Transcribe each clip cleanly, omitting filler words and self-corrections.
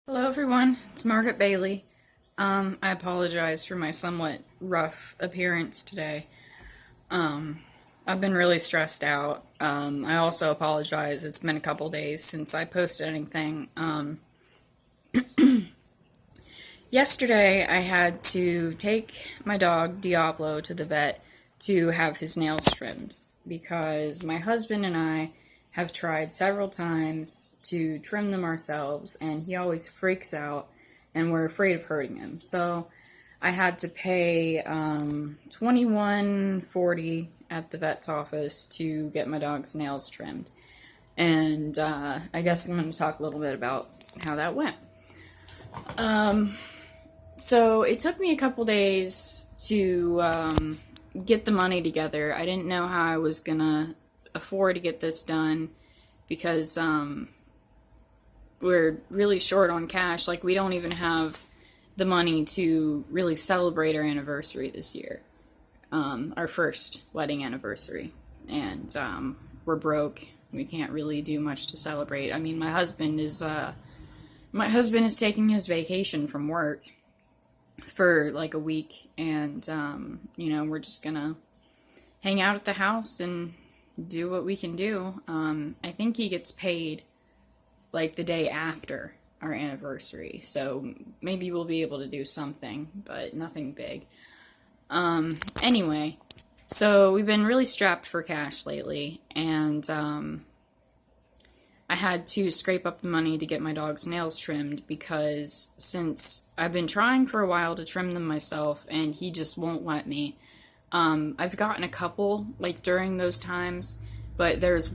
Hello everyone, it's Margaret Bailey. I apologize for my somewhat rough appearance today. I've been really stressed out. I also apologize, it's been a couple days since I posted anything. Yesterday I had to take my dog Diablo to the vet to have his nails trimmed because my husband and I have tried several times to trim them ourselves and he always freaks out and we're afraid of hurting him. So I had to pay $21.40 at the vet's office to get my dog's nails trimmed. And I guess I'm going to talk a little bit about how that went. So it took me a couple days to get the money together. I didn't know how I was gonna afford to get this done because we're really short on cash. Like, we don't even have the money to really celebrate our anniversary this year, our first wedding anniversary, and we're broke. We can't really do much to celebrate. I mean, my husband is taking his vacation from work for like a week, and we're just gonna hang out at the house and do what we can do. I think he gets paid like the day after our anniversary, so maybe we'll be able to do something, but nothing big. Anyway, so we've been really strapped for cash lately, and I had to scrape up the money to get my dog's nails trimmed because since I've been trying for a while to trim them myself and he just won't let me. I've gotten a couple like during those times, but there was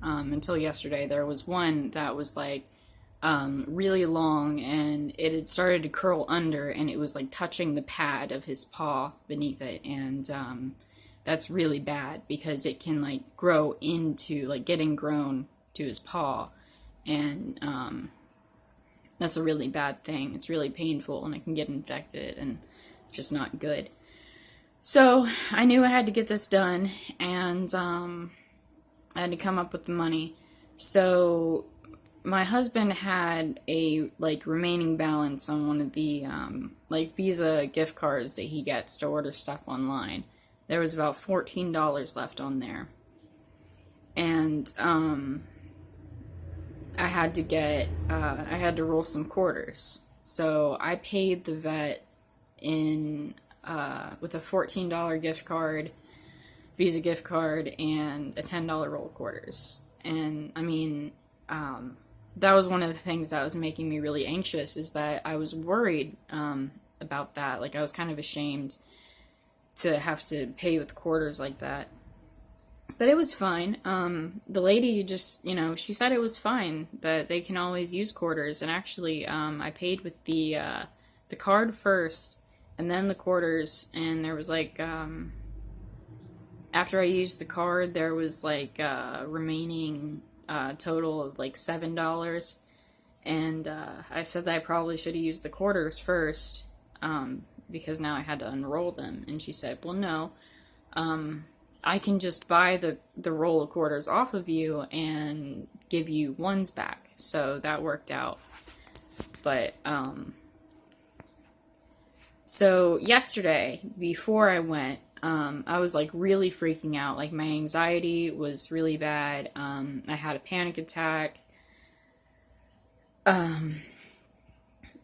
until yesterday, there was one that was like really long and it had started to curl under and it was like touching the pad of his paw beneath it, and that's really bad because it can like grow into like getting grown to his paw, and that's a really bad thing. It's really painful and it can get infected and just not good. So I knew I had to get this done, and I had to come up with the money. So my husband had a like remaining balance on one of the like Visa gift cards that he gets to order stuff online. There was about $14 left on there. And I had to roll some quarters. So I paid the vet in with a $14 gift card, Visa gift card, and a $10 roll of quarters. And I mean, that was one of the things that was making me really anxious, is that I was worried about that. Like, I was kind of ashamed to have to pay with quarters like that. But it was fine. The lady just, she said it was fine, that they can always use quarters. And actually, I paid with the card first, and then the quarters. And there was like, after I used the card, there was like remaining total of like $7. And I said that I probably should have used the quarters first, because now I had to unroll them. And she said, well, no, I can just buy the roll of quarters off of you and give you ones back. So that worked out. But, so yesterday, before I went, I was like really freaking out. Like, my anxiety was really bad. I had a panic attack.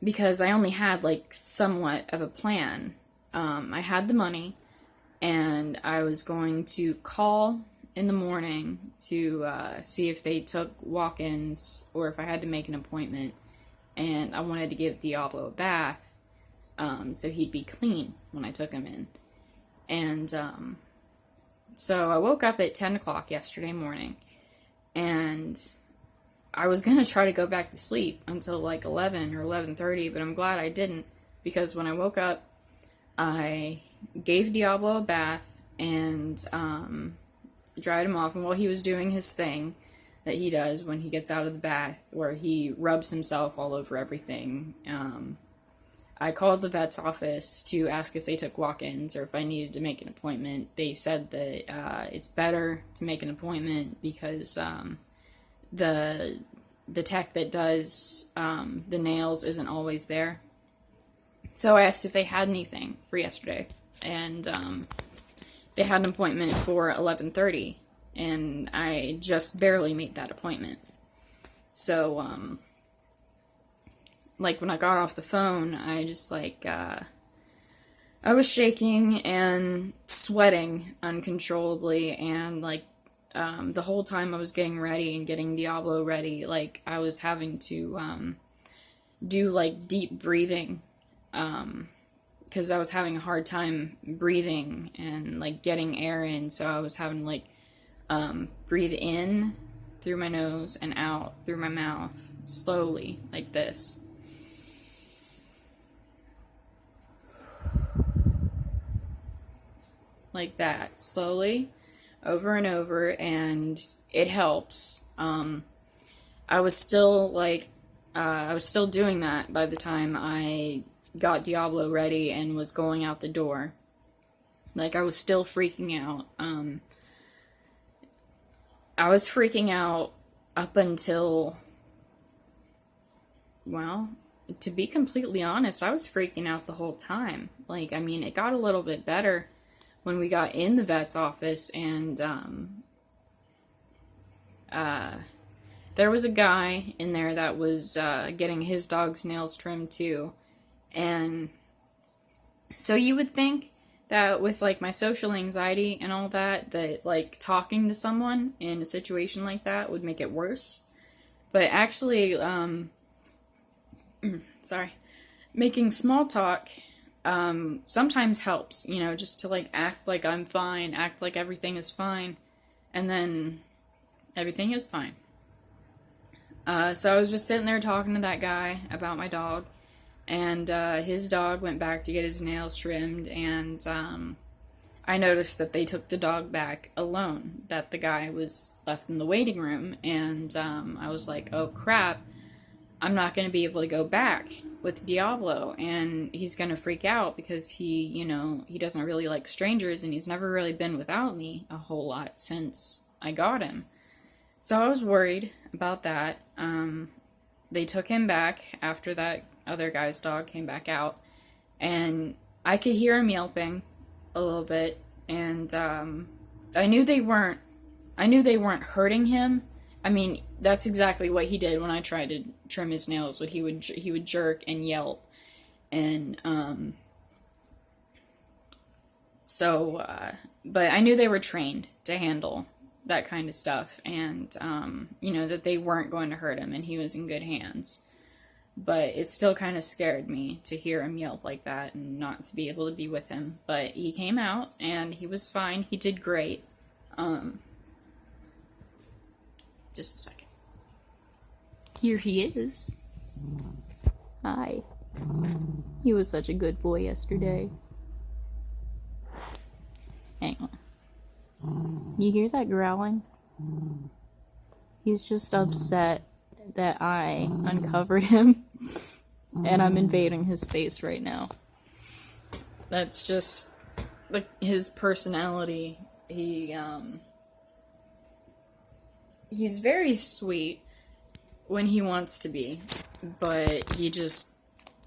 Because I only had like somewhat of a plan. I had the money, and I was going to call in the morning to see if they took walk-ins or if I had to make an appointment. And I wanted to give Diablo a bath, so he'd be clean when I took him in. And so I woke up at 10 o'clock yesterday morning, and I was going to try to go back to sleep until like 11 or 11:30, but I'm glad I didn't, because when I woke up, I gave Diablo a bath and dried him off. And while he was doing his thing that he does when he gets out of the bath, where he rubs himself all over everything, I called the vet's office to ask if they took walk-ins or if I needed to make an appointment. They said that it's better to make an appointment because the the tech that does the nails isn't always there. So I asked if they had anything for yesterday, and they had an appointment for 11:30, and I just barely made that appointment. So, like, when I got off the phone, I just, like, I was shaking and sweating uncontrollably, and, like, the whole time I was getting ready and getting Diablo ready, like, I was having to do, like, deep breathing, because I was having a hard time breathing and, like, getting air in, so I was having to, like, breathe in through my nose and out through my mouth, slowly, like this. Like that, slowly, over and over, and it helps. I was still, like, I was still doing that by the time I got Diablo ready and was going out the door. Like, I was still freaking out. I was freaking out up until, well, to be completely honest, I was freaking out the whole time. Like, I mean, it got a little bit better when we got in the vet's office, and there was a guy in there that was getting his dog's nails trimmed too. And so you would think that with, like, my social anxiety and all that, that, like, talking to someone in a situation like that would make it worse. But actually, sorry, making small talk sometimes helps, you know, just to, like, act like I'm fine, act like everything is fine, and then everything is fine. So I was just sitting there talking to that guy about my dog, and his dog went back to get his nails trimmed, and I noticed that they took the dog back alone, that the guy was left in the waiting room, and I was like, oh crap, I'm not going to be able to go back with Diablo, and he's going to freak out because he, you know, he doesn't really like strangers, and he's never really been without me a whole lot since I got him. So I was worried about that. They took him back after that other guy's dog came back out, and I could hear him yelping a little bit, and I knew they weren't hurting him. I mean, that's exactly what he did when I tried to trim his nails. He would jerk and yelp, and but I knew they were trained to handle that kind of stuff, and you know, that they weren't going to hurt him, and he was in good hands. But it still kind of scared me to hear him yelp like that and not to be able to be with him. But he came out, and he was fine. He did great. Just a second. Here he is. Hi. He was such a good boy yesterday. Hang on. You hear that growling? He's just upset that I uncovered him, and I'm invading his space right now. That's just, like, his personality. He's very sweet when he wants to be, but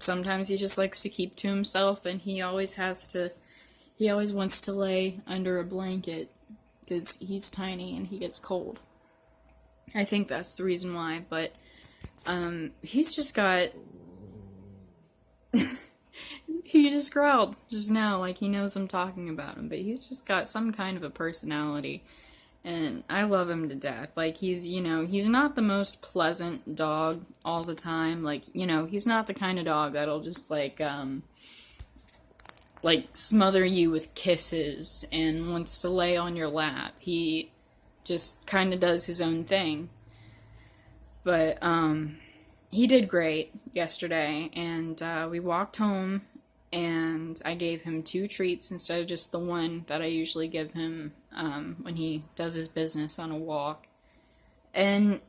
sometimes he just likes to keep to himself, and he always wants to lay under a blanket, because he's tiny and he gets cold. I think that's the reason why, but he's just got he just growled just now like he knows I'm talking about him, but he's just got some kind of a personality, and I love him to death. Like, he's not the most pleasant dog all the time. Like, you know, he's not the kind of dog that'll just like smother you with kisses and wants to lay on your lap. He just kind of does his own thing. But he did great yesterday, and we walked home, and I gave him 2 treats instead of just the one that I usually give him when he does his business on a walk. And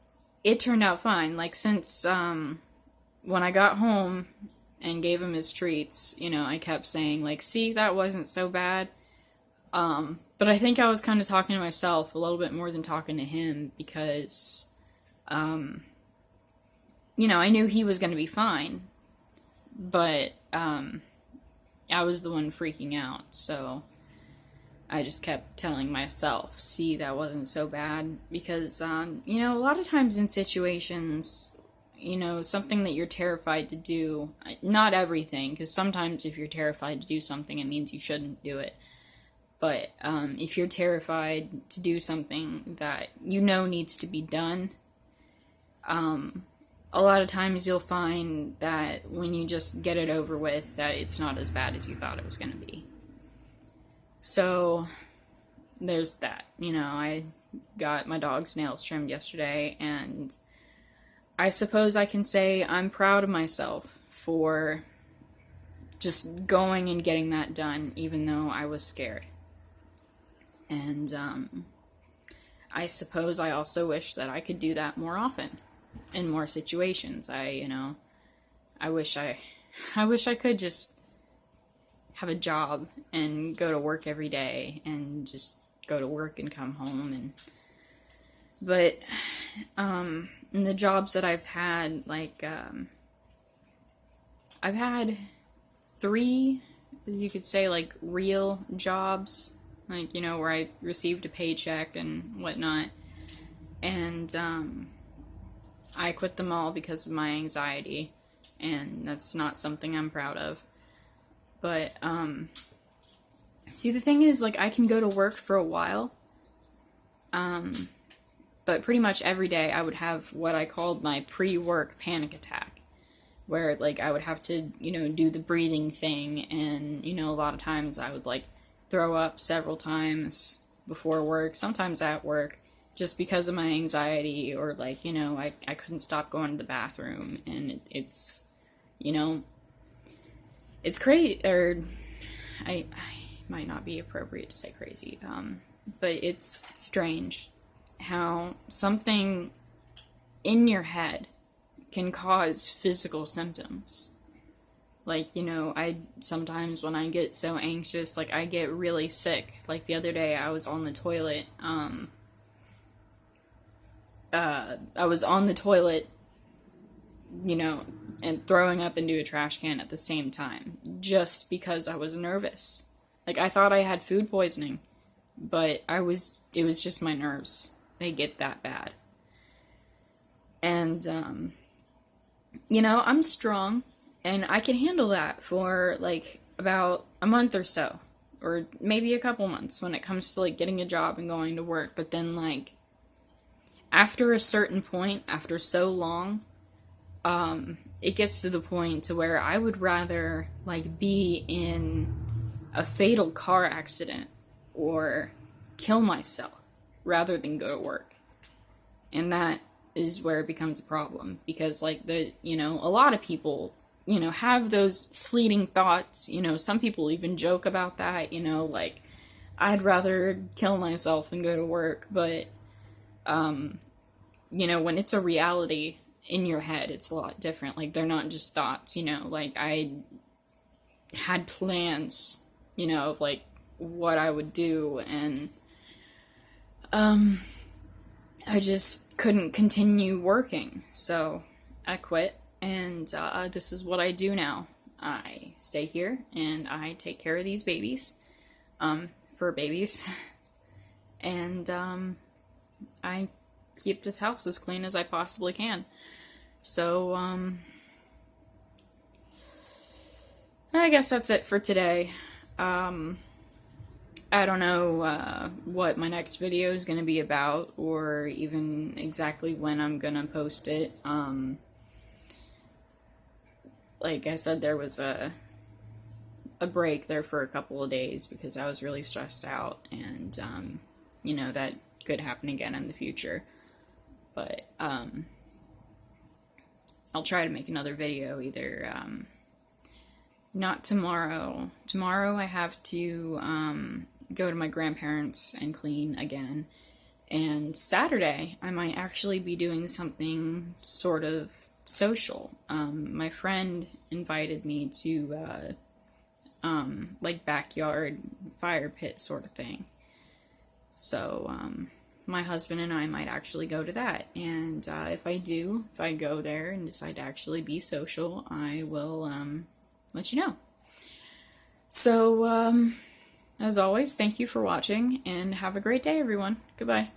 it turned out fine. Like, since when I got home and gave him his treats, you know, I kept saying, like, see, that wasn't so bad. But I think I was kind of talking to myself a little bit more than talking to him, because I knew he was going to be fine, but I was the one freaking out, so I just kept telling myself, see, that wasn't so bad, because, a lot of times in situations, something that you're terrified to do, not everything, because sometimes if you're terrified to do something, it means you shouldn't do it, but if you're terrified to do something that needs to be done, a lot of times you'll find that when you just get it over with, that it's not as bad as you thought it was going to be. So, there's that. I got my dog's nails trimmed yesterday, and I suppose I can say I'm proud of myself for just going and getting that done, even though I was scared. And I suppose I also wish that I could do that more often, in more situations. I wish I could just have a job and go to work every day and just go to work and come home. But in the jobs that I've had, I've had 3, you could say, real jobs, where I received a paycheck and whatnot, and I quit them all because of my anxiety, and that's not something I'm proud of. But, see, the thing is, I can go to work for a while, but pretty much every day I would have what I called my pre-work panic attack, where, I would have to, do the breathing thing, and, a lot of times I would, throw up several times before work, sometimes at work, just because of my anxiety, or, I couldn't stop going to the bathroom, and it's crazy, or I might not be appropriate to say crazy, but it's strange how something in your head can cause physical symptoms. I sometimes when I get so anxious, I get really sick. The other day I was on the toilet, and throwing up into a trash can at the same time, just because I was nervous. I thought I had food poisoning, but it was just my nerves. They get that bad. And, I'm strong, and I can handle that for, about a month or so, or maybe a couple months when it comes to, getting a job and going to work. But then, after a certain point, after so long, it gets to the point to where I would rather, be in a fatal car accident or kill myself rather than go to work. And that is where it becomes a problem, because, a lot of people, have those fleeting thoughts. Some people even joke about that, I'd rather kill myself than go to work. But, when it's a reality in your head, it's a lot different. They're not just thoughts, I had plans, of, what I would do, and, I just couldn't continue working, so I quit, and, this is what I do now. I stay here, and I take care of these babies, fur babies, and, I keep this house as clean as I possibly can. So, I guess that's it for today. I don't know what my next video is going to be about, or even exactly when I'm going to post it. Like I said, there was a break there for a couple of days because I was really stressed out, and, that could happen again in the future. But, I'll try to make another video either, not tomorrow. Tomorrow I have to, go to my grandparents and clean again. And Saturday, I might actually be doing something sort of social. My friend invited me to, backyard fire pit sort of thing. So, my husband and I might actually go to that. And if I go there and decide to actually be social, I will let you know. So, as always, thank you for watching, and have a great day, everyone. Goodbye.